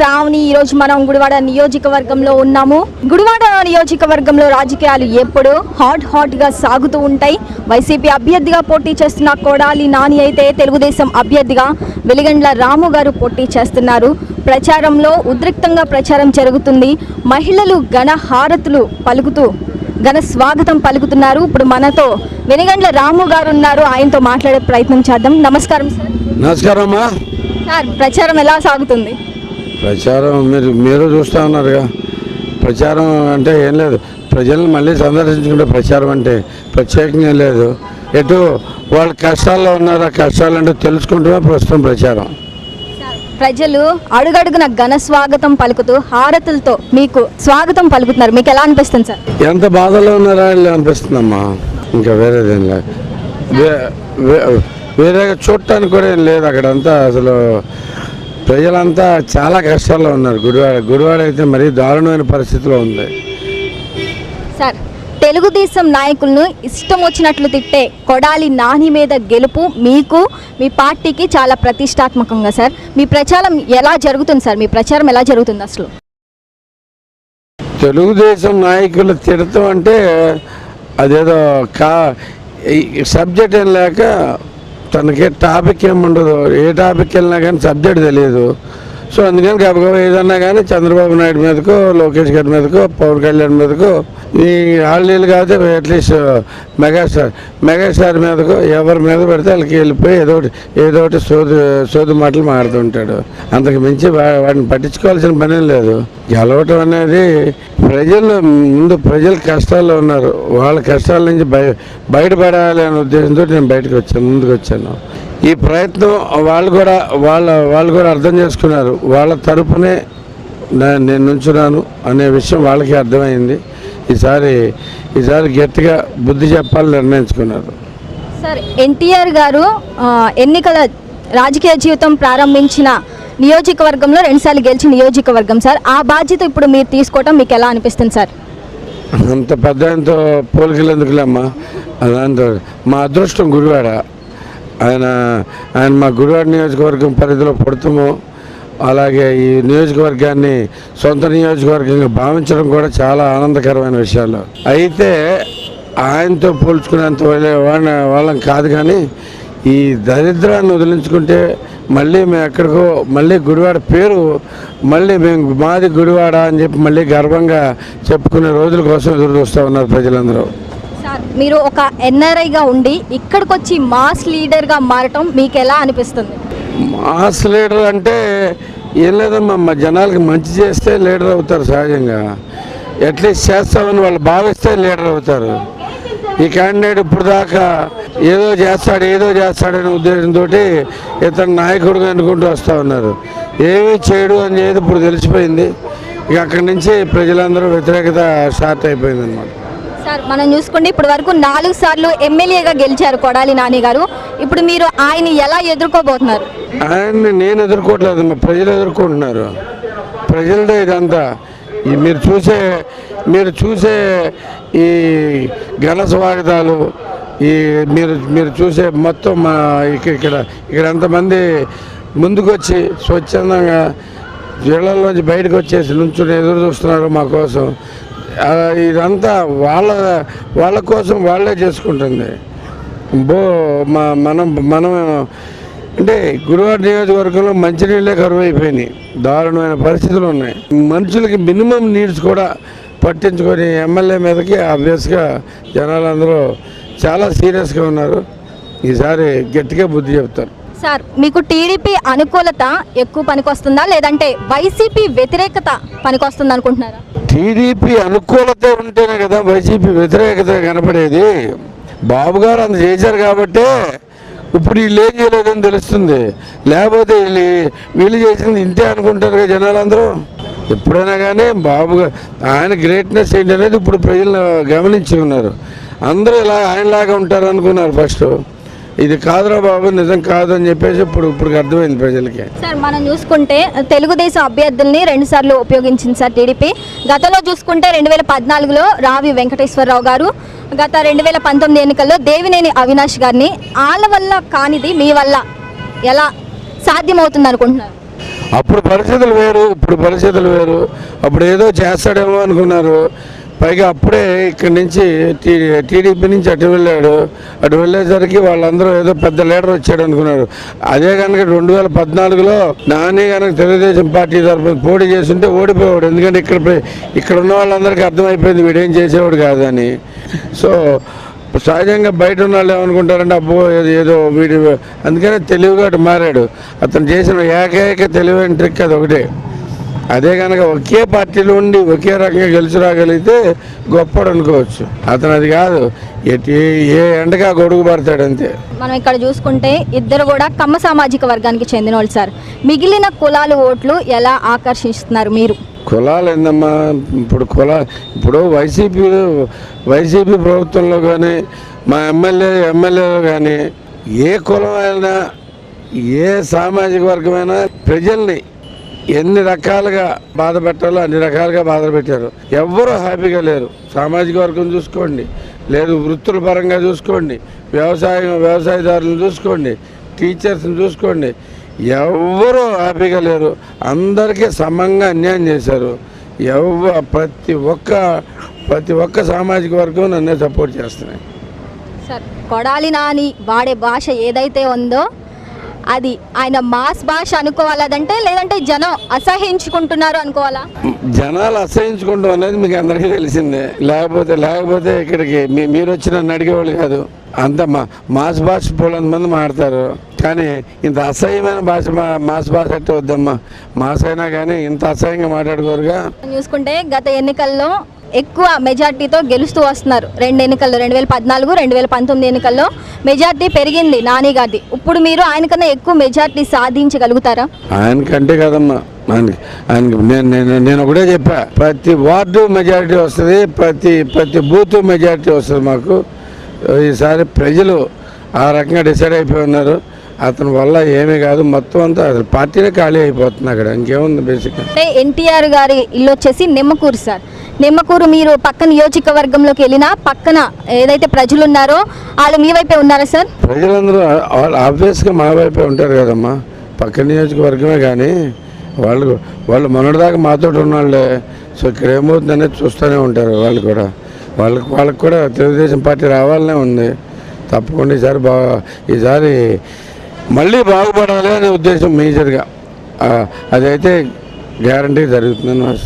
శ్రావణి. ఈరోజు మనం గుడివాడ నియోజకవర్గంలో ఉన్నాము. గుడివాడ నియోజకవర్గంలో రాజకీయాలు ఎప్పుడు హాట్గా సాగుతూ ఉంటాయి. వైసీపీ అభ్యర్థిగా పోటీ చేస్తున్న కొడాలి నాని అయితే తెలుగుదేశం అభ్యర్థిగా వెలిగండ్ల రాము గారు పోటీ చేస్తున్నారు. ప్రచారంలో ఉద్రిక్తంగా ప్రచారం జరుగుతుంది. మహిళలు ఘన హారతులు పలుకుతూ ఘన స్వాగతం పలుకుతున్నారు. ఇప్పుడు మనతో వెలిగండ్ల రాము గారు ఉన్నారు. ఆయనతో మాట్లాడే ప్రయత్నం చేద్దాం. నమస్కారం సార్. నమస్కారం అమ్మా. సార్, ప్రచారం ఎలా సాగుతుంది? ప్రచారం మీరు చూస్తూ ఉన్నారుగా. ప్రచారం అంటే ఏం లేదు, ప్రజలను మళ్ళీ సందర్శించుకుంటే ప్రచారం అంటే ప్రత్యేకంగా లేదు. ఎటు వాళ్ళ కష్టాల్లో ఉన్నారు, ఆ కష్టాలంటే తెలుసుకుంటూ ప్రస్తుతం ప్రచారం. ప్రజలు అడుగడుగున ఘన స్వాగతం పలుకుతూ హారతులతో మీకు స్వాగతం పలుకుతున్నారు. మీకు ఎలా అనిపిస్తుంది సార్? ఎంత బాధలో ఉన్నారా అనిపిస్తుందమ్మా. ఇంకా వేరేదేం లేదు, వేరేగా చూడటానికి కూడా ఏం లేదు. అక్కడంతా అసలు ప్రజలంతా చాలా కష్టాల్లో ఉన్నారు. గుడివాడ అయితే మరీ దారుణమైన పరిస్థితిలో ఉంది సార్. తెలుగుదేశం నాయకులను ఇష్టం వచ్చినట్లు తిట్టే కొడాలి నాని మీద గెలుపు మీకు, మీ పార్టీకి చాలా ప్రతిష్టాత్మకంగా సార్. మీ ప్రచారం ఎలా జరుగుతుంది సార్? మీ ప్రచారం ఎలా జరుగుతుంది అసలు? తెలుగుదేశం నాయకులు తిడతాం అంటే అదేదో సబ్జెక్ట్ ఏం లేక తనకి టాపిక్ ఏముండదు. ఏ టాపిక్ వెళ్ళినా కానీ సబ్జెక్ట్ తెలియదు. సో అందుకని గబగబా ఏదన్నా కానీ చంద్రబాబు నాయుడు మీదకో, లోకేష్ గారి మీదకో, పవన్ కళ్యాణ్ మీదకో, ఈ హాలీలు కాదు అట్లీస్ట్ మెగాస్టార్ మీదకో ఎవరి మీద పెడితే వాళ్ళకి వెళ్ళిపోయి ఏదో ఒకటి సోదు మాటలు మాడుతుంటాడు. అంతకు మించి వాటిని పట్టించుకోవాల్సిన పని లేదు. గెలవటం అనేది ముందు ప్రజలు కష్టాల్లో ఉన్నారు. వాళ్ళ కష్టాల నుంచి బయటపడాలి అనే ఉద్దేశంతో నేను ముందుకు వచ్చాను. ఈ ప్రయత్నం వాళ్ళు కూడా అర్థం చేసుకున్నారు. వాళ్ళ తరపునే నేను నుంచున్నాను అనే విషయం వాళ్ళకి అర్థమైంది. ఈసారి గట్టిగా బుద్ధి చెప్పాలని నిర్ణయించుకున్నారు. సార్, ఎన్టీఆర్ గారు ఎన్నికల రాజకీయ జీవితం ప్రారంభించిన నియోజకవర్గంలో 2 సార్లు గెలిచిన నియోజకవర్గం సార్. ఆ బాధ్యత ఇప్పుడు మీరు తీసుకోవటం మీకు ఎలా అనిపిస్తుంది సార్? అంత పెద్ద ఆయనతో పోలికలు ఎందుకులేమ్మా. దాంతో మా అదృష్టం గుడివాడ. ఆయన మా గుడివాడ నియోజకవర్గం పరిధిలో పుడతాము. అలాగే ఈ నియోజకవర్గాన్ని సొంత నియోజకవర్గంగా భావించడం కూడా చాలా ఆనందకరమైన విషయాలు. అయితే ఆయనతో పోల్చుకునేంత వాళ్ళం కాదు. కానీ ఈ దరిద్రాన్ని వదిలించుకుంటే మళ్ళీ మేము ఎక్కడికో మళ్ళీ గుడివాడ పేరు మాది గుడివాడ అని చెప్పి మళ్ళీ గర్వంగా చెప్పుకునే రోజుల కోసం ఎదురు చూస్తూ ఉన్నారు ప్రజలందరూ. సార్, మీరు ఒక ఎన్ఆర్ఐగా ఉండి ఇక్కడికి వచ్చి మాస్ లీడర్గా మారటం మీకు ఎలా అనిపిస్తుంది? మాస్ లీడర్ అంటే ఏం లేదమ్మా, మా జనాలకి మంచి చేస్తే లీడర్ అవుతారు. సహజంగా అట్లీస్ట్ చేస్తామని వాళ్ళు భావిస్తే లీడర్ అవుతారు. ఈ క్యాండిడేట్ ఇప్పుడు దాకా ఏదో చేస్తాడనే ఉద్దేశంతో ఇతను నాయకుడుగా అనుకుంటూ వస్తూ ఉన్నారు. ఏమీ చేయడు అని చెప్పి ఇప్పుడు తెలిసిపోయింది. ఇక అక్కడి నుంచి ప్రజలందరూ వ్యతిరేకత స్టార్ట్ అయిపోయింది అన్నమాట. సార్, మనం చూసుకుంటే ఇప్పటి వరకు 4 సార్లు ఎమ్మెల్యేగా గెలిచారు కొడాలి నాని గారు. ఇప్పుడు మీరు ఆయన ఎలా ఎదుర్కోబోతున్నారు? ఆయన్ని నేను ఎదుర్కోవట్లేదు, ప్రజలు ఎదుర్కొంటున్నారు. ప్రజలదే ఇదంతా. మీరు చూసే ఈ ఘన స్వాగతాలు, మీరు చూసే మొత్తం ఇక్కడ ఎంతమంది ముందుకొచ్చి స్వచ్ఛందంగా ఇళ్లలోంచి బయటకు వచ్చేసి నుంచుని ఎదురు చూస్తున్నారు మా కోసం. ఇదంతా వాళ్ళ కోసం వాళ్ళే చేసుకుంటుంది. మనం అంటే గుడివాడ నియోజకవర్గంలో మంచినీళ్ళే కరువు అయిపోయినాయి. దారుణమైన పరిస్థితులు ఉన్నాయి. మనుషులకి మినిమం నీడ్స్ కూడా పట్టించుకొని ఎమ్మెల్యే మీదకి ఆబ్వియస్గా జనాలందరూ చాలా సీరియస్గా ఉన్నారు. ఈసారి గట్టిగా బుద్ధి చెప్తారు. సార్, మీకు టీడీపీ అనుకూలత ఎక్కువ పనికొస్తుందా లేదంటే వైసీపీ వ్యతిరేకత పనికొస్తుంది అనుకుంటున్నారా? టీడీపీ అనుకూలత ఉంటేనే కదా వైసీపీ వ్యతిరేకత కనపడేది. బాబు గారు అంత చేశారు కాబట్టే ఇప్పుడు వీళ్ళు ఏం చేయలేదని తెలుస్తుంది. లేకపోతే వీళ్ళు చేసింది ఇంతే అనుకుంటారు కదా జనాలందరూ. ఎప్పుడైనా కానీ ఆయన గ్రేట్నెస్ ఏంటనేది ఇప్పుడు ప్రజలు గమనించి ఉన్నారు. అందరూ ఇలా ఆయనలాగా ఉంటారు అనుకున్నారు ఫస్ట్. ఇది కాదురా బాబు, నిజం కాదు అని చెప్పేసి ఇప్పుడు అర్థమైంది ప్రజలకి. సార్, మనం చూసుకుంటే తెలుగుదేశం అభ్యర్థుల్ని 2 సార్లు ఉపయోగించింది సార్ టీడీపీ. గతంలో చూసుకుంటే 2014లో రావి వెంకటేశ్వరరావు గారు, గత 2019 ఎన్నికల్లో దేవినేని అవినాష్ గారిని. వాళ్ళ వల్ల కానిది మీ వల్ల ఎలా సాధ్యమవుతుంది అనుకుంటున్నారు? అప్పుడు పరిస్థితులు వేరు, ఇప్పుడు పరిస్థితులు వేరు. అప్పుడు ఏదో చేస్తాడేమో అనుకున్నారు. పైగా అప్పుడే ఇక్కడి నుంచి టీడీపీ నుంచి అటు వెళ్ళాడు. అటు వెళ్ళేసరికి వాళ్ళందరూ ఏదో పెద్ద లీడర్ వచ్చాడు అనుకున్నారు. అదే కనుక 2014లో నాని కనుక తెలుగుదేశం పార్టీ తరఫున పోటీ చేస్తుంటే ఓడిపోయాడు. ఎందుకంటే ఇక్కడ ఉన్న వాళ్ళందరికీ అర్థమైపోయింది వీడేం చేసేవాడు కాదని. సో సహజంగా బయట ఉన్న వాళ్ళు ఏమనుకుంటారంటే అబ్బో ఏదో వీడి, అందుకనే తెలివిగా అటు మారాడు. అతను చేసిన ఏకైక తెలివైన ట్రిక్ అది ఒకటే. అదే కనుక ఒకే పార్టీలో ఉండి ఒకే రకంగా గెలిచి రాగలిగితే గొప్పడు అనుకోవచ్చు. అతను అది కాదు, ఏ ఎండగా గొడుగు పడతాడు అంతే. మనం ఇక్కడ చూసుకుంటే ఇద్దరు కూడా కమ్మ సామాజిక వర్గానికి చెందిన వాళ్ళు సార్. మిగిలిన కులాల ఓట్లు ఎలా ఆకర్షిస్తున్నారు మీరు? కులాలు ఏందమ్మా, ఇప్పుడు వైసీపీ ప్రభుత్వంలో కానీ మా ఎమ్మెల్యేలు కానీ ఏ కులం అయినా ఏ సామాజిక వర్గమైనా ప్రజల్ని ఎన్ని రకాలుగా బాధ పెట్టాలో అన్ని రకాలుగా బాధ పెట్టారు. ఎవ్వరూ హ్యాపీగా లేరు. సామాజిక వర్గం చూసుకోండి, లేదు వృత్తుల పరంగా చూసుకోండి, వ్యవసాయదారులను చూసుకోండి, టీచర్స్ని చూసుకోండి, ఎవ్వరూ హ్యాపీగా లేరు. అందరికీ సమంగా అన్యాయం చేశారు. ప్రతి ఒక్క సామాజిక వర్గం నన్నే సపోర్ట్ చేస్తున్నాయి. సార్, కొడాలి నాని వాడే భాష ఏదైతే ఉందో అది ఆయన మాస్ భాష అనుకోవాలంటే, లేదంటే జనం అసహించుకుంటున్నారు అనుకోవాలా? జనాలు అసహించుకుంటాం అనేది మీకు అందరికీ తెలిసిందే. లేకపోతే ఇక్కడికి మీరు వచ్చి నన్ను అడిగేవాళ్ళు కాదు. అంత మాస్ భాష పోలంత మంది మాట్లాడతారు. కానీ ఇంత అసహ్యమైన మాస్ భాష అంటే వద్దమ్మా. మాస్ అయినా కానీ ఇంత అసహ్యంగా మాట్లాడుకోరుగా. చూసుకుంటే గత ఎన్నికల్లో ఎక్కువ మెజార్టీతో గెలుస్తూ వస్తున్నారు. 2 ఎన్నికల్లో 2014, 2019 ఎన్నికల్లో మెజార్టీ పెరిగింది నాని గారిది. ఇప్పుడు మీరు ఆయనకన్నా ఎక్కువ మెజార్టీ సాధించగలుగుతారా? ఆయనకంటే కదమ్మా, ఆయనకి నేను ఒకటే చెప్పా, ప్రతి వార్డు మెజారిటీ వస్తుంది, ప్రతి బూత్ మెజారిటీ వస్తుంది. మాకు ఈసారి ప్రజలు ఆ రకంగా డిసైడ్ అయిపోయి ఉన్నారు. అతని వల్ల ఏమీ కాదు, మొత్తం అంతా అసలు పార్టీనే ఖాళీ అయిపోతుంది. అక్కడ ఇంకేముంది బేసిక్గా. అంటే ఎన్టీఆర్ గారి ఇల్లు వచ్చేసి నిమ్మకూరు సార్. నిమ్మకూరు మీరు పక్క నియోజకవర్గంలోకి వెళ్ళినా పక్కన ఏదైతే ప్రజలు ఉన్నారో వాళ్ళు మీ వైపే ఉన్నారా సార్? ప్రజలందరూ ఆబ్వియస్గా మా వైపే ఉంటారు కదమ్మా. పక్క నియోజకవర్గమే కానీ వాళ్ళు మొన్నటిదాకా మాతో ఉన్నవాళ్ళే. సో ఇక్కడ ఏమవుతుందనేది చూస్తూనే ఉంటారు. వాళ్ళకు కూడా తెలుగుదేశం పార్టీ రావాలనే ఉంది. తప్పకుండా ఈసారి మళ్ళీ బాగుపడాలి అనే ఉద్దేశం మేజర్గా. అదైతే గ్యారంటీ జరుగుతుందని.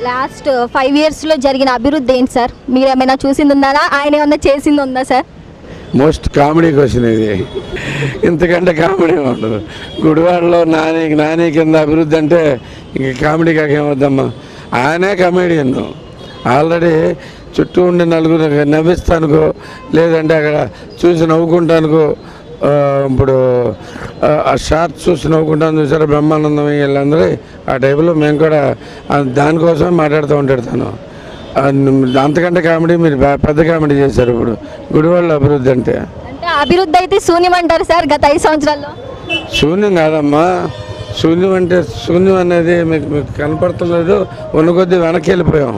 లాస్ట్ 5 yearsలో జరిగిన అభివృద్ధి ఏంటి సార్? మీరు ఏమైనా చూసింది ఉందా? ఆయన ఏమన్నా చేసింది ఉందా సార్? మోస్ట్ కామెడీ క్వశ్చన్ ఇది. ఇంతకంటే కామెడీ ఉండదు. గుడివాడలో నాని కింద అభివృద్ధి అంటే ఇంక కామెడీ కాకేమవుద్దమ్మా. ఆయనే కమెడియన్. ఆల్రెడీ చుట్టూ ఉండి నలుగురు నవ్విస్తానుకో, లేదంటే అక్కడ చూసి నవ్వుకుంటానుకో. ఇప్పుడు ఆ షార్ట్స్ చూసి నవ్వుకుంటాను చూసారా, బ్రహ్మానందం వీళ్ళందరూ ఆ టైపులో మేము కూడా దానికోసమే మాట్లాడుతూ ఉంటాడు తను. అంతకంటే కామెడీ మీరు పెద్ద కామెడీ చేశారు. ఇప్పుడు గుడివాళ్ళ అభివృద్ధి అంటే అభివృద్ధి అయితే శూన్యం అంటారు సార్ గత 5 సంవత్సరాల్లో? శూన్యం కాదమ్మా. శూన్యం అనేది మీకు కనపడతలేదు. ఉన్న కొద్దీ వెనక్కి వెళ్ళిపోయాం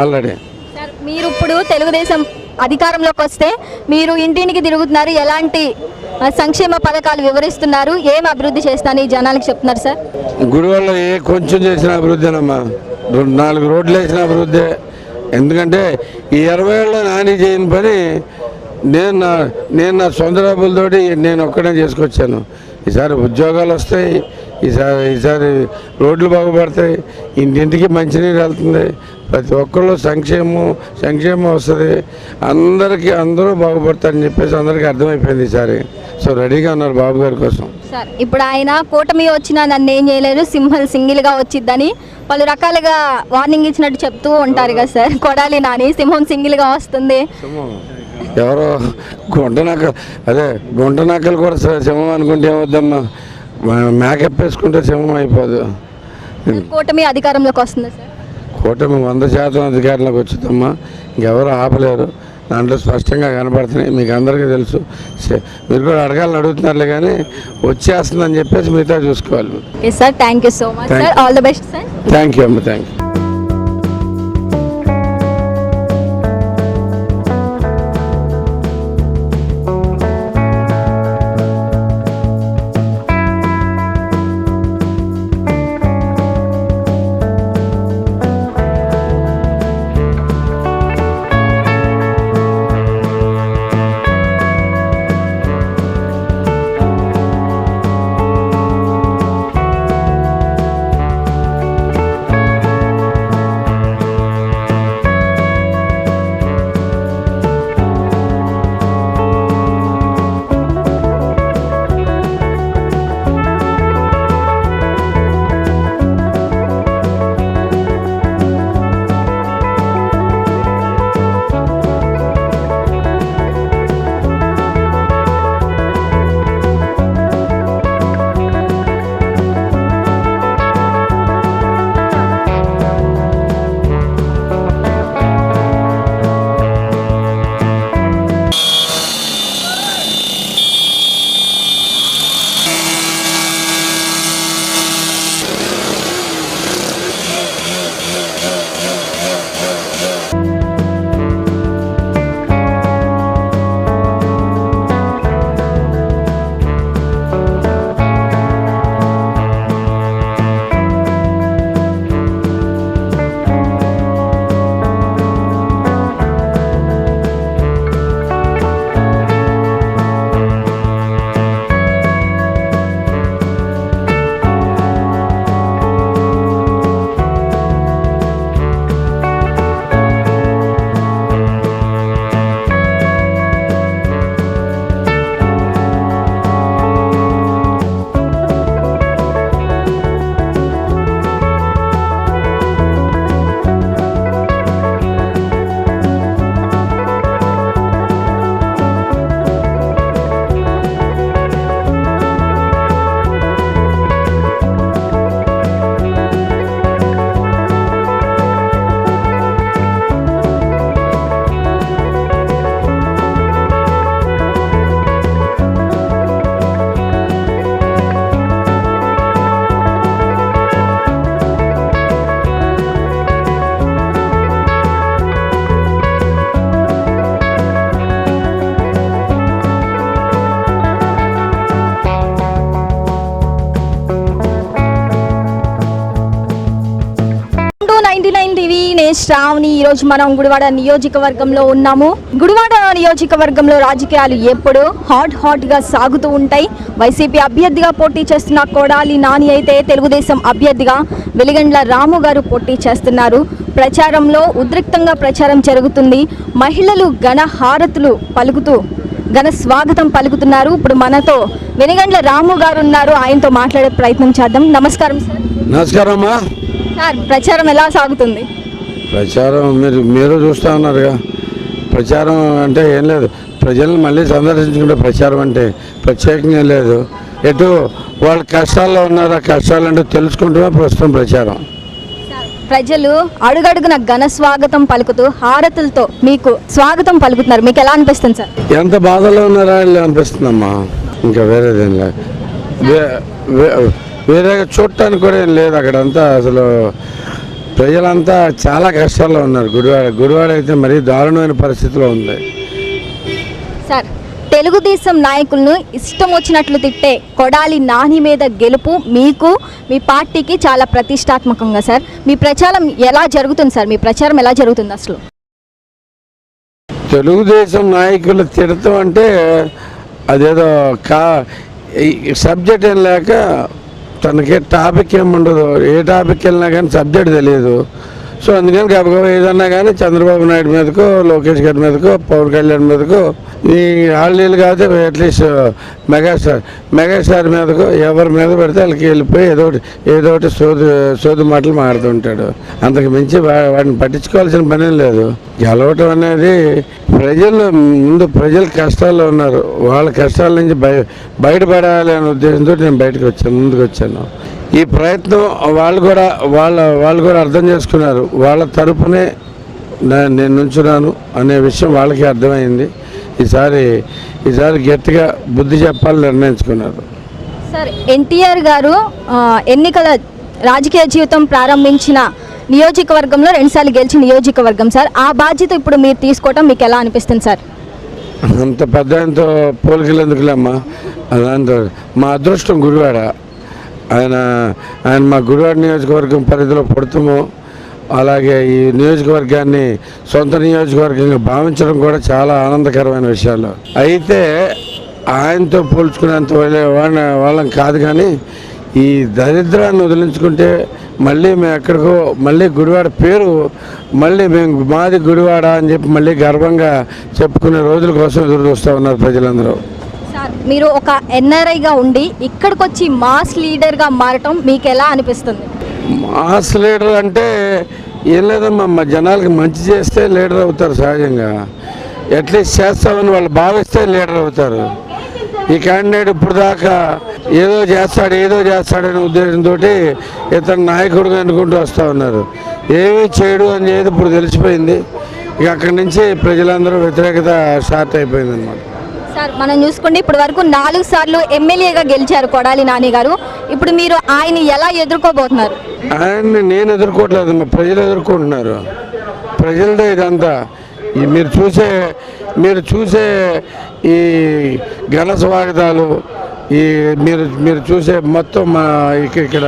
ఆల్రెడీ. సార్, మీరు ఇప్పుడు తెలుగుదేశం అధికారంలోకి వస్తే మీరు ఇంటింటికి తిరుగుతున్నారు, ఎలాంటి సంక్షేమ పథకాలు వివరిస్తున్నారు, ఏం అభివృద్ధి చేస్తాను ఈ జనాలకు చెప్తున్నారు సార్? గుడివాళ్ళ కొంచెం చేసిన అభివృద్ధేనమ్మా. 4 రోడ్లు వేసిన అభివృద్ధి. ఎందుకంటే ఈ 20 ఏళ్ళలో నాని చేయని పని నేను నా సొంత డబ్బులతోటి నేను ఒక్కడే చేసుకొచ్చాను. ఈసారి ఉద్యోగాలు వస్తాయి, ఈసారి రోడ్లు బాగుపడతాయి, ఇంటింటికి మంచినీరు వెళ్తుంది, ప్రతి ఒక్కళ్ళు సంక్షేమం వస్తుంది, అందరూ బాగుపడతారని చెప్పేసి అందరికీ అర్థమైపోయింది ఈసారి. సో రెడీగా ఉన్నారు బాబు గారి కోసం. సార్, ఇప్పుడు ఆయన కూటమి వచ్చినా నన్ను ఏం చేయలేరు, సింగిల్గా వచ్చిద్దని పలు రకాలుగా వార్నింగ్ ఇచ్చినట్టు చెప్తూ ఉంటారు కదా సార్. కొడాలి నాని సింహం సింగిల్గా వస్తుంది. ఎవరో గుంట నక్కలు కూడా సింహం అనుకుంటే ఏమవుద్దమ్మా, మేకప్ వేసుకుంటే సింహం అయిపోదు. కూటమి అధికారంలోకి వస్తుందా సార్? కూటమి 100% అధికారంలోకి వచ్చిందమ్మా. ఇంకెవరు ఆపలేరు. దాంట్లో స్పష్టంగా కనపడుతున్నాయి, మీకు అందరికీ తెలుసు. మీరు కూడా అడగాలని అడుగుతున్నారులే కానీ వచ్చేస్తుందని చెప్పేసి మిగతా చూసుకోవాలి. Sir, thank you so much sir. All the best sir. Thank you అమ్మ, థ్యాంక్ యూ. టీవీ, నేను శ్రావణి. ఈరోజు మనం గుడివాడ నియోజకవర్గంలో ఉన్నాము. గుడివాడ నియోజకవర్గంలో రాజకీయాలు ఎప్పుడు హాట్గా సాగుతూ ఉంటాయి. వైసీపీ అభ్యర్థిగా పోటీ చేస్తున్న కొడాలి నాని అయితే తెలుగుదేశం అభ్యర్థిగా వెలిగండ్ల రాము గారు పోటీ చేస్తున్నారు. ప్రచారంలో ఉద్రిక్తంగా ప్రచారం జరుగుతుంది. మహిళలు ఘన హారతులు పలుకుతూ ఘన స్వాగతం పలుకుతున్నారు. ఇప్పుడు మనతో వెలిగండ్ల రాము గారు ఉన్నారు. ఆయనతో మాట్లాడే ప్రయత్నం చేద్దాం. నమస్కారం సార్. నమస్కారం అమ్మా. సార్, ప్రచారం ఎలా సాగుతుంది? ప్రచారం మీరు చూస్తూ ఉన్నారుగా. ప్రచారం అంటే ఏం లేదు, ప్రజలను మళ్ళీ సందర్శించుకుంటే ప్రచారం అంటే ప్రత్యేకంగా లేదు. ఎటు వాళ్ళ కష్టాల్లో ఉన్నారు, ఆ కష్టాలంటే తెలుసుకుంటూ ప్రస్తుతం ప్రచారం. ప్రజలు అడుగడుగున ఘన స్వాగతం పలుకుతూ హారతులతో మీకు స్వాగతం పలుకుతున్నారు. మీకు ఎలా అనిపిస్తుంది సార్? ఎంత బాధలో ఉన్నారా అనిపిస్తుందమ్మా. ఇంకా వేరేదేం లేదు, వేరేగా చూడటానికి కూడా ఏం లేదు. అక్కడంతా అసలు ప్రజలంతా చాలా కష్టాల్లో ఉన్నారు. గుడివాడ అయితే మరీ దారుణమైన పరిస్థితిలో ఉంది సార్. తెలుగుదేశం నాయకులను ఇష్టం వచ్చినట్లు తిట్టే కొడాలి నాని మీద గెలుపు మీకు, మీ పార్టీకి చాలా ప్రతిష్టాత్మకంగా సార్. మీ ప్రచారం ఎలా జరుగుతుంది సార్? మీ ప్రచారం ఎలా జరుగుతుంది అసలు? తెలుగుదేశం నాయకులు తిడతాం అంటే అదేదో సబ్జెక్ట్ ఏం లేక తనకి టాపిక్ ఏముండదు. ఏ టాపిక్ వెళ్ళినా కానీ సబ్జెక్ట్ తెలియదు. సో అందుకని గబగబా ఏదన్నా కానీ చంద్రబాబు నాయుడు మీదకో, లోకేష్ గారి మీదకో, పవన్ కళ్యాణ్ మీదకో, ఈ ఆళ్ళీళ్ళు కాదు అట్లీస్ట్ మెగాస్టార్ మీదకో ఎవరి మీద పెడితే వాళ్ళకి వెళ్ళిపోయి ఏదో ఒకటి సోదు మాటలు మాడుతుంటాడు. అంతకు మించి వాడిని పట్టించుకోవాల్సిన పని లేదు. గెలవటం అనేది ముందు ప్రజలు కష్టాల్లో ఉన్నారు. వాళ్ళ కష్టాల నుంచి బయటపడాలి అనే ఉద్దేశంతో నేను ముందుకు వచ్చాను. ఈ ప్రయత్నం వాళ్ళు కూడా అర్థం చేసుకున్నారు. వాళ్ళ తరపునే నేను నుంచున్నాను అనే విషయం వాళ్ళకి అర్థమైంది. ఈసారి గట్టిగా బుద్ధి చెప్పాలని నిర్ణయించుకున్నారు. సార్, ఎన్టీఆర్ గారు ఎన్నికల రాజకీయ జీవితం ప్రారంభించిన నియోజకవర్గంలో 2 సార్లు గెలిచిన నియోజకవర్గం సార్. ఆ బాధ్యత ఇప్పుడు మీరు తీసుకోవటం మీకు ఎలా అనిపిస్తుంది సార్? అంత పెద్ద ఆయనతో పోలికలు ఎందుకులేమ్మా. దాంతో మా అదృష్టం గుడివాడ. ఆయన మా గుడివాడ నియోజకవర్గం పరిధిలో పుడతాము. అలాగే ఈ నియోజకవర్గాన్ని సొంత నియోజకవర్గంగా భావించడం కూడా చాలా ఆనందకరమైన విషయాలు. అయితే ఆయనతో పోల్చుకునేంత వాళ్ళం కాదు. కానీ ఈ దరిద్రాన్ని వదిలించుకుంటే మళ్ళీ మేము ఎక్కడికో మళ్ళీ గుడివాడ పేరు మాది గుడివాడ అని చెప్పి మళ్ళీ గర్వంగా చెప్పుకునే రోజుల కోసం ఎదురు చూస్తూ ఉన్నారు ప్రజలందరూ. సార్, మీరు ఒక ఎన్ఆర్ఐగా ఉండి ఇక్కడికి వచ్చి మాస్ లీడర్గా మారటం మీకు ఎలా అనిపిస్తుంది? మాస్ లీడర్ అంటే ఏం లేదమ్మా, మా జనాలకి మంచి చేస్తే లీడర్ అవుతారు. సహజంగా అట్లీస్ట్ చేస్తామని వాళ్ళు భావిస్తే లీడర్ అవుతారు. ఈ క్యాండిడేట్ ఇప్పుడు దాకా ఏదో చేస్తాడనే ఉద్దేశంతో ఇతను నాయకుడుగా అనుకుంటూ వస్తూ ఉన్నారు. ఏమీ చేయడు అని చెప్పి ఇప్పుడు తెలిసిపోయింది. ఇక అక్కడి నుంచి ప్రజలందరూ వ్యతిరేకత స్టార్ట్ అయిపోయింది అన్నమాట. సార్, మనం చూసుకుంటే ఇప్పటి వరకు 4 సార్లు ఎమ్మెల్యేగా గెలిచారు కొడాలి నాని గారు. ఇప్పుడు మీరు ఆయన ఎలా ఎదుర్కోబోతున్నారు? ఆయన్ని నేను ఎదుర్కోవట్లేదు, ప్రజలు ఎదుర్కొంటున్నారు. ప్రజలదే ఇదంతా. మీరు చూసే ఈ ఘన స్వాగతాలు, ఈ మీరు చూసే మొత్తం ఇక్కడ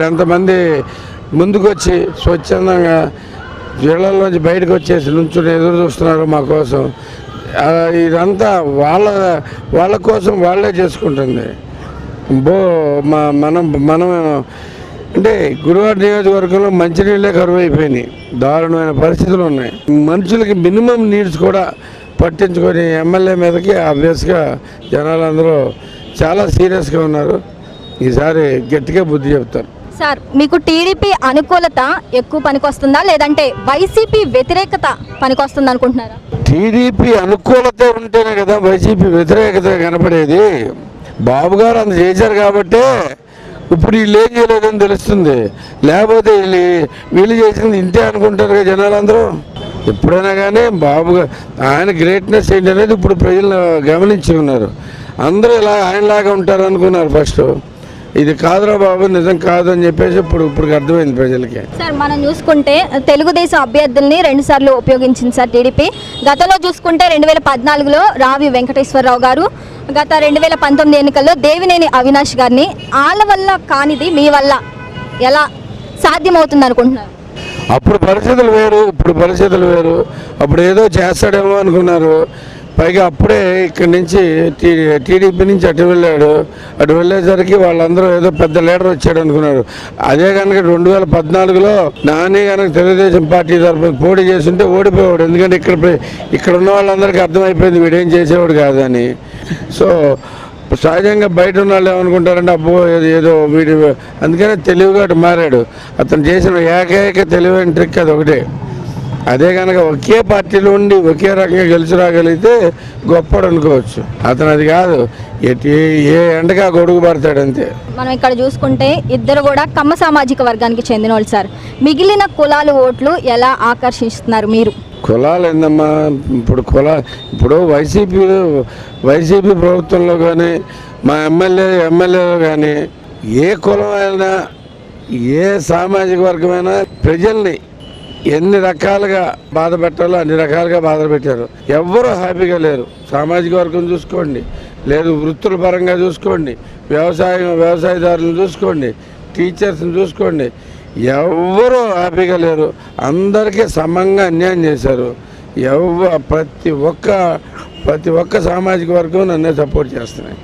ఎంతమంది ముందుకొచ్చి స్వచ్ఛందంగా ఇళ్లలోంచి బయటకు వచ్చేసి నుంచుని ఎదురు చూస్తున్నారు మా కోసం. ఇదంతా వాళ్ళ కోసం వాళ్ళే చేసుకుంటుంది. మనం అంటే గుడివాడ నియోజకవర్గంలో మంచినీళ్ళే కరువు అయిపోయినాయి. దారుణమైన పరిస్థితులు ఉన్నాయి. మనుషులకి మినిమం నీడ్స్ కూడా పట్టించుకొని ఎమ్మెల్యే మీదకి ఆబ్వియస్గా జనాలందరూ చాలా సీరియస్గా ఉన్నారు. ఈసారి గట్టిగా బుద్ధి చెప్తారు. సార్, మీకు టీడీపీ అనుకూలత ఎక్కువ పనికొస్తుందా, లేదంటే వైసీపీ వ్యతిరేకత పనికొస్తుంది అనుకుంటున్నారా? టీడీపీ అనుకూలత ఉంటేనే కదా వైసీపీ వ్యతిరేకత కనపడేది. బాబు గారు అంత చేశారు కాబట్టే ఇప్పుడు వీళ్ళు ఏం చేయలేదని తెలుస్తుంది. లేకపోతే వీళ్ళు చేసింది ఇంతే అనుకుంటారు కదా జనాలందరూ. ఎప్పుడైనా కానీ ఆయన గ్రేట్నెస్ ఏంటనేది ఇప్పుడు ప్రజలు గమనించి ఉన్నారు. అందరూ ఇలా ఆయనలాగా ఉంటారు అనుకున్నారు ఫస్ట్. ఇది కాదురా బాబు, నిజం కాదు అని చెప్పేసి ఇప్పుడు అర్థమైంది ప్రజలకి. సార్, మనం చూసుకుంటే తెలుగుదేశం అభ్యర్థుల్ని 2 సార్లు ఉపయోగించింది సార్ టీడీపీ. గతంలో చూసుకుంటే 2014లో రావి వెంకటేశ్వరరావు గారు, గత 2019 ఎన్నికల్లో దేవినేని అవినాష్ గారిని. వాళ్ళ వల్ల కానిది మీ వల్ల ఎలా సాధ్యమవుతుంది అనుకుంటున్నారు? అప్పుడు పరిస్థితులు వేరు, ఇప్పుడు పరిస్థితులు వేరు. అప్పుడు ఏదో చేస్తాడేమో అనుకున్నారు. పైగా అప్పుడే ఇక్కడి నుంచి టీడీపీ నుంచి అటు వెళ్ళాడు. అటు వెళ్ళేసరికి వాళ్ళందరూ ఏదో పెద్ద లీడర్ వచ్చాడు అనుకున్నారు. అదే కనుక 2014లో నాని కనుక తెలుగుదేశం పార్టీ తరఫున పోటీ చేస్తుంటే ఓడిపోయాడు. ఎందుకంటే ఇక్కడ ఉన్న వాళ్ళందరికీ అర్థమైపోయింది వీడేం చేసేవాడు కాదని. సో సహజంగా బయట ఉన్న వాళ్ళు ఏమనుకుంటారంటే అబ్బో ఏదో వీడు, అందుకనే తెలివిగా అటు మారాడు. అతను చేసిన ఏకైక తెలివైన ట్రిక్ అది ఒకటే. అదే కనుక ఒకే పార్టీలో ఉండి ఒకే రకంగా గెలిచి రాగలిగితే గొప్పడు అనుకోవచ్చు. అతను అది కాదు, ఏ ఎండగా గొడుగు పడతాడు అంతే. మనం ఇక్కడ చూసుకుంటే ఇద్దరు కూడా కమ్మ సామాజిక వర్గానికి చెందిన వాళ్ళు సార్. మిగిలిన కులాల ఓట్లు ఎలా ఆకర్షిస్తున్నారు మీరు? కులాలు ఏందమ్మా, ఇప్పుడు వైసీపీ ప్రభుత్వంలో కానీ మా ఎమ్మెల్యేలో కానీ ఏ కులం అయినా ఏ సామాజిక వర్గమైనా ప్రజల్ని ఎన్ని రకాలుగా బాధ పెట్టాలో అన్ని రకాలుగా బాధ పెట్టారు. ఎవ్వరూ హ్యాపీగా లేరు. సామాజిక వర్గం చూసుకోండి, లేదు వృత్తుల పరంగా చూసుకోండి, వ్యవసాయదారులను చూసుకోండి, టీచర్స్ని చూసుకోండి, ఎవ్వరూ హ్యాపీగా లేరు. అందరికీ సమంగా అన్యాయం చేశారు. ప్రతి ఒక్క సామాజిక వర్గం నన్నే సపోర్ట్ చేస్తున్నాయి.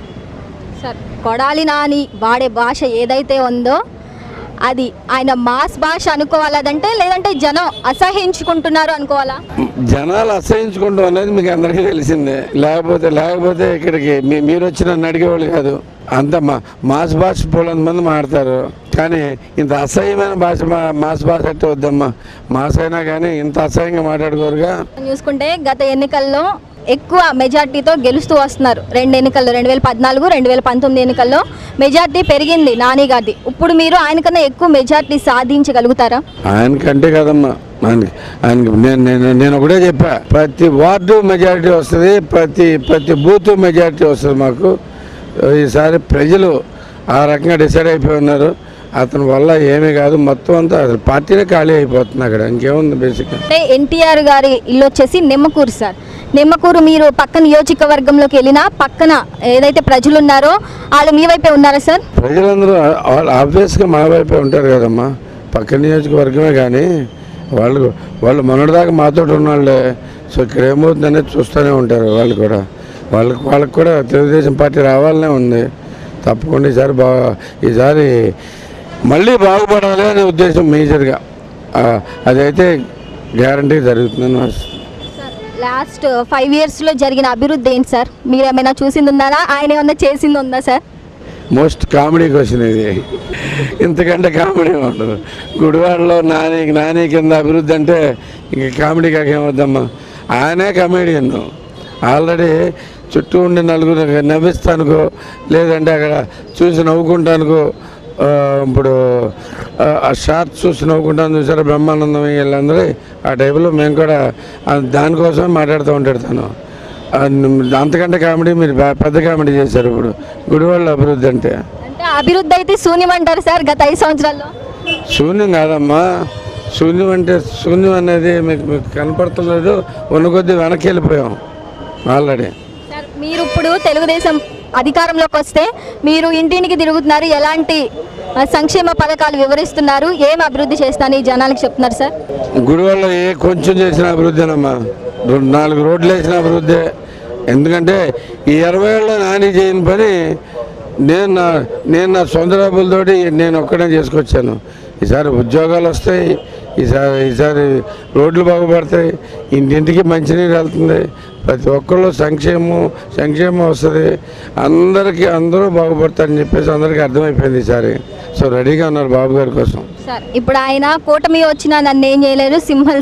సార్, కొడాలి నాని వాడే భాష ఏదైతే ఉందో అది ఆయన మాస్ భాష అనుకోవాలంటే, లేదంటే జనం అసహించుకుంటున్నారు అనుకోవాలా? జనాలు అసహించుకుంటాం అనేది మీకు అందరికీ తెలిసిందే. లేకపోతే ఇక్కడికి మీరు వచ్చి నన్ను అడిగేవాళ్ళు కాదు. అంత మాస్ భాష పోలంత మంది మాట్లాడతారు. కానీ ఇంత అసహ్యమైన భాష మాస్ భాష అంటే వద్దమ్మా. మాస్ అయినా కానీ ఇంత అసహ్యంగా మాట్లాడుకోరుగా. చూసుకుంటే గత ఎన్నికల్లో ఎక్కువ మెజార్టీతో గెలుస్తూ వస్తున్నారు. 2 ఎన్నికల్లో 2014, 2019 ఎన్నికల్లో మెజార్టీ పెరిగింది నాని గారిది. ఇప్పుడు మీరు ఆయనకన్నా ఎక్కువ మెజార్టీ సాధించగలుగుతారా? ఆయనకంటే కదమ్మా, ఆయనకి నేను ఒకటే చెప్పా, ప్రతి వార్డు మెజారిటీ వస్తుంది, ప్రతి బూత్ మెజారిటీ వస్తుంది మాకు. ఈసారి ప్రజలు ఆ రకంగా డిసైడ్ అయిపోయి ఉన్నారు. అతని వల్ల ఏమీ కాదు, మొత్తం అంతా అసలు పార్టీనే ఖాళీ అయిపోతుంది. అక్కడ ఇంకేముంది బేసిక్గా. అంటే ఎన్టీఆర్ గారి ఇల్లు వచ్చేసి నిమ్మకూరు సార్. నిమ్మకూరు మీరు పక్క నియోజకవర్గంలోకి వెళ్ళినా పక్కన ఏదైతే ప్రజలు ఉన్నారో వాళ్ళు మీ వైపే ఉన్నారా సార్? ప్రజలందరూ ఆబ్వియస్గా మా వైపే ఉంటారు కదమ్మా. పక్క నియోజకవర్గమే కానీ వాళ్ళు మొన్నటిదాకా మాతో ఉన్నవాళ్ళే. సో ఇక్కడ ఏమవుతుందనేది చూస్తూనే ఉంటారు. వాళ్ళకు కూడా తెలుగుదేశం పార్టీ రావాలనే ఉంది. తప్పకుండా ఈసారి మళ్ళీ బాగుపడాలి అనే ఉద్దేశం మేజర్గా. అదైతే గ్యారంటీ జరుగుతుందని. లాస్ట్ 5 yearsలో జరిగిన అభివృద్ధి ఏంటి సార్? మీరు ఏమైనా చూసింది ఉందా? ఆయన ఏమన్నా చేసింది ఉందా సార్? మోస్ట్ కామెడీ క్వశ్చన్ ఇది. ఇంతకంటే కామెడీ ఉండదు. గుడివాడలో నాని కింద అభివృద్ధి అంటే ఇంక కామెడీ కాకేమవుద్దమ్మా. ఆయనే కమెడియన్. ఆల్రెడీ చుట్టూ ఉండి నలుగురు నవ్విస్తానుకో, లేదంటే అక్కడ చూసి నవ్వుకుంటానుకో. ఇప్పుడు ఆ షార్ట్స్ చూసి నవ్వుకుంటాను చూసారా, బ్రహ్మానందం వీళ్ళందరూ ఆ టైపులో మేము కూడా దానికోసమే మాట్లాడుతూ ఉంటాడు తను. అంతకంటే కామెడీ మీరు పెద్ద కామెడీ చేశారు ఇప్పుడు గుడివాళ్ళ అభివృద్ధి అంటే. అభివృద్ధి అయితే శూన్యం అంటారు సార్ గత 5 సంవత్సరాల్లో? శూన్యం కాదమ్మా. శూన్యం అనేది మీకు కనపడతలేదు. ఉన్న కొద్దీ వెనక్కి వెళ్ళిపోయాం ఆల్రెడీ. సార్, మీరు ఇప్పుడు తెలుగుదేశం అధికారంలోకి వస్తే మీరు ఇంటింటికి తిరుగుతున్నారు, ఎలాంటి సంక్షేమ పథకాలు వివరిస్తున్నారు, ఏం అభివృద్ధి చేస్తాను ఈ జనాలకు చెప్తున్నారు సార్? గుడివాళ్ళ కొంచెం చేసిన అభివృద్ధేనమ్మా. 4 రోడ్లు వేసిన అభివృద్ధి. ఎందుకంటే ఈ 20 ఏళ్ళలో నాని చేయని పని నేను నా సొంత డబ్బులతోటి నేను ఒక్కడే చేసుకొచ్చాను. ఈసారి ఉద్యోగాలు వస్తాయి, ఈసారి రోడ్లు బాగుపడతాయి, ఇంటింటికి మంచినీరు వెళ్తుంది, ప్రతి ఒక్కళ్ళు సంక్షేమం వస్తుంది, అందరూ బాగుపడతారని చెప్పేసి అందరికీ అర్థమైపోయింది ఈసారి. సో రెడీగా ఉన్నారు బాబు గారి కోసం. సార్, ఇప్పుడు ఆయన కూటమి వచ్చినా నన్ను ఏం చేయలేరు,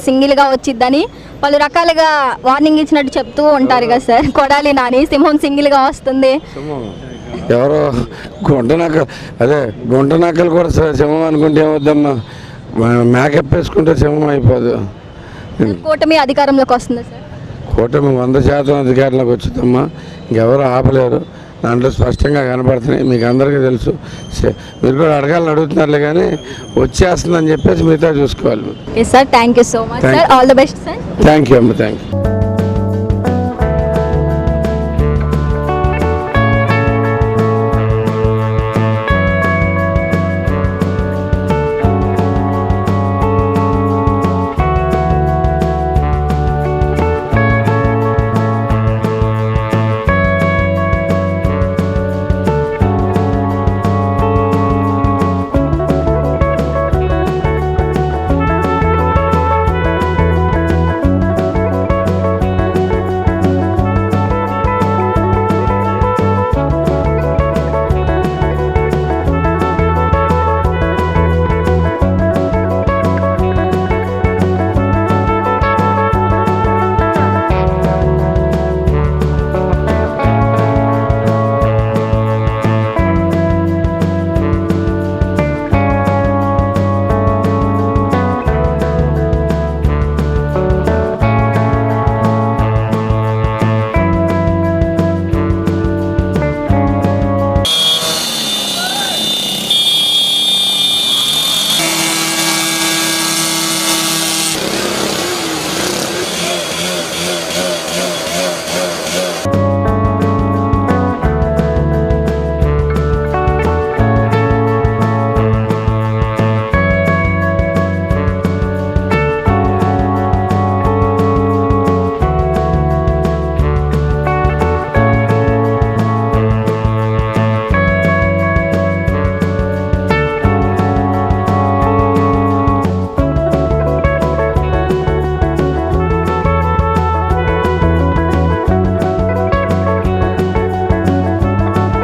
సింగిల్గా వచ్చిద్దని పలు రకాలుగా వార్నింగ్ ఇచ్చినట్టు చెప్తూ ఉంటారు కదా సార్. కొడాలి నాని సింహం సింగిల్గా వస్తుంది. ఎవరో గుంట నక్కలు కూడా సింహం అనుకుంటే ఏమవుద్దమ్మా, మేకప్ వేసుకుంటే సింహం అయిపోదు. కూటమి అధికారంలోకి వస్తుంది సార్. కూటమి 100% అధికారంలోకి వచ్చిందమ్మా. ఇంకెవరు ఆపలేరు. దాంట్లో స్పష్టంగా కనపడుతున్నాయి, మీకు అందరికీ తెలుసు. మీరు కూడా అడగాలని అడుగుతున్నారులే కానీ వచ్చేస్తుందని చెప్పేసి మిగతా చూసుకోవాలి. Sir, thank you so much sir. All the best sir. Thank you అమ్మ. Thank you.